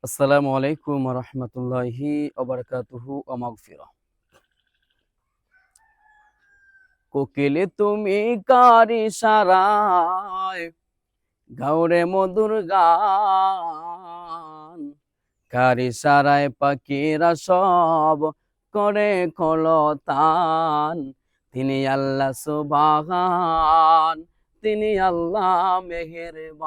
আসসালামু আলাইকুম ওয়া রাহমাতুল্লাহি ওয়া বারাকাতুহু ওয়া মাগফিরাহ। কোকিলে তুমি কার ইশারায় গাওরে মধুর গান, কার ইশারায় পাখিরা সব করে কলতান। তিনি আল্লাহ সুবহান, তিনি আল্লাহ মেহেরবান।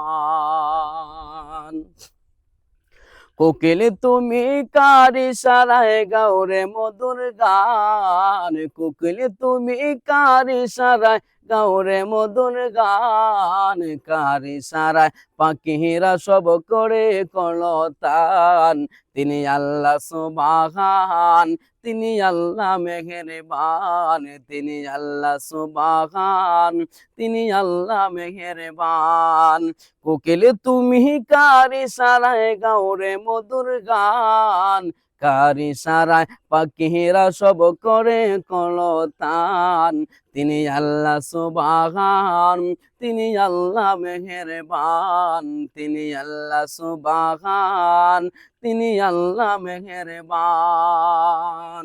কোকিল তুমি কার ইশারায় গাওরে মধুর গান, কোকিল তুমি কার ইশারায় গাওরে মধুর গান, কার ইশারায় পাখিরা সব করে কলতান। তিনি আল্লাহ সুবহান, তিনি আল্লাহ মেহেরবান, তিনি আল্লাহ সুবহান, তিনি আল্লাহ মেহেরবান। কোকিল তুমি কার ইশারায় গাওরে মধুর গান, কার ইশারায় পাখিরা সব করে কলতান। তিনি আল্লাহ সুবহান, তিনি আল্লাহ মেহেরবান, তিনি আল্লাহ সুবহান, তিনি আল্লাহ মেহেরবান।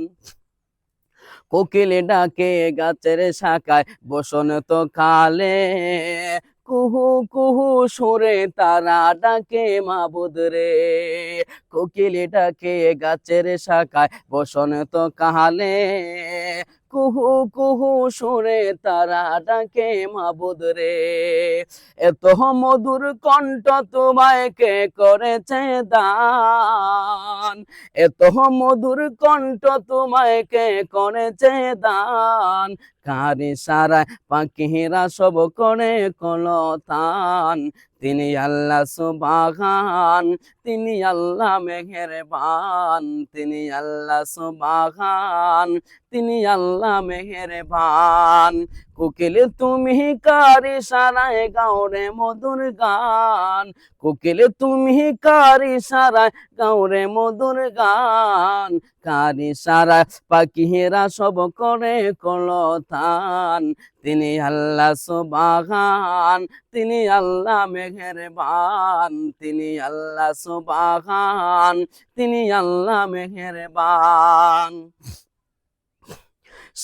কোকিল ডাকে গাছের শাখায় বসন্ত কালে, কুহু কুহু সুরে তারা ডাকে মাবুদ রে। কোকিল ডাকে গাছের শাখায় বসন্ত কালে, কুহু কুহু সুরে তারা ডাকে মাবুদ রে। এত মধুর কণ্ঠ তোমায় কে করেছে দান, এত মধুর কণ্ঠ তোমায় কে করেছে দান, কার ইশারায় পাখিরা সব করে কলতান। তিনি আল্লাহ সুবহান, তিনি আল্লাহ মেহেরবান, তিনি আল্লাহ সুবহান, তিনি আল্লাহ মেহেরবান। কোকিল তুমি কার ইশারায় গাওরে মধুর গান, কোকিল তুমি কার ইশারায় গাওরে মধুর গান, কার ইশারায় পাখিরা সব করে কলতান। তিনি আল্লাহ সুবহান, তিনি আল্লাহ মেহেরবান, তিনি আল্লাহ সুবহান, তিনি আল্লাহ মেহেরবান।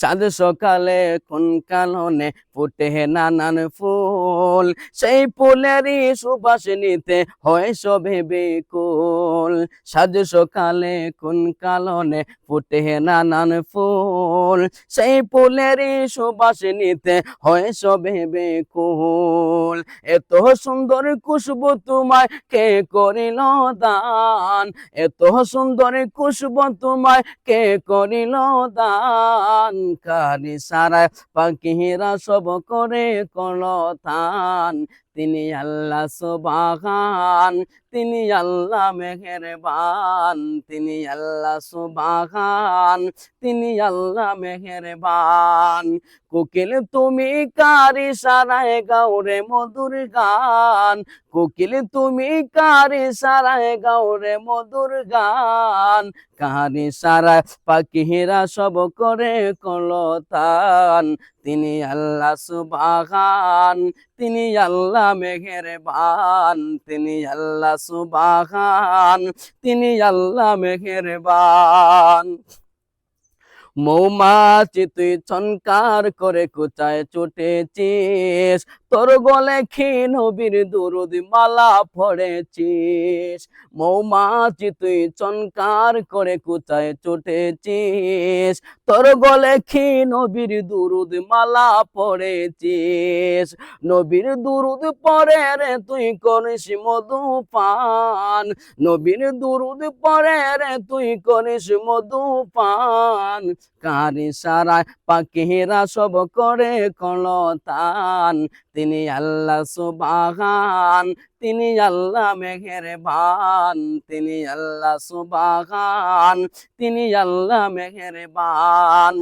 সাত সকালে কোন কাননে ফুটে নানান ফুল, সেই ফুলেরই সুবাস নিতে হয় সবে বেকুল। সাত সকালে কোন কাননে ফুটে নানান ফুল, সেই ফুলেরই সুবাস নিতে হয় সবে বেকুল। এত সুন্দর খুশবু তোমায় কে করিল দান, এত সুন্দর খুশবু তোমায় কে করিল দান, কার ইশারায় পাখিরা সব করে কলতান। তিনি আল্লাহ সুবহান, তিনি আল্লাহ মেহেরবান, তিনি আল্লাহ সুবহান, তিনি আল্লাহ মেহেরবান। কোকিল তুমি কার ইশারায় গাওরে মধুর গান, কোকিল তুমি কার ইশারায় গাওরে মধুর গান, কার ইশারায় পাখিরা সব করে কলতান। তিনি আল্লাহ সুবহান, তিনি আল্লাহ মেহেরবান, তিনি আল্লাহ সুবহান, তিনি আল্লাহ মেহেরবান। মৌমাছি তুই ছনকার করে কোথায় ছুটেছিস, তোর গলে খি নবীর দুরুদ মালা পড়েছিস। মৌমাছি তুই ছনকার করে কোথায় ছুটেছিস, তোর গলে খি নবীর দুরুদ মালা পড়েছিস। নবীর দুরুদ পড়ে রে তুই করিস মধু পান, নবীর দুরুদ পড়ে রে তুই করিস মধু পান, কার ইশারায় পাখিরা সব করে কলতান। তিনি আল্লাহ সুবহান, তিনি আল্লাহ মেহেরবান, তিনি আল্লাহ সুবহান, তিনি আল্লাহ মেহেরবান।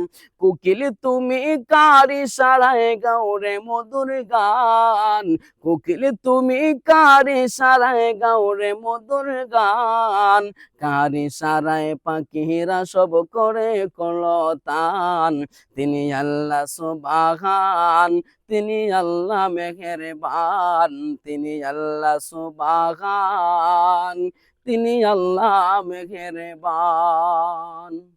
কোকিল তুমি কার ইশারায় গাওরে মধুর গান, কোকিল তুমি কার ইশারায় গাওরে মধুর গান, কার ইশারায় পাখিরা সব করে কলতান। তিনি আল্লাহ সুবহান, তিনি আল্লাহ মেহেরবান, তিনি আল্লাহ আল্লাহ সুবহান, তিনি আল্লাহ মেহেরবান।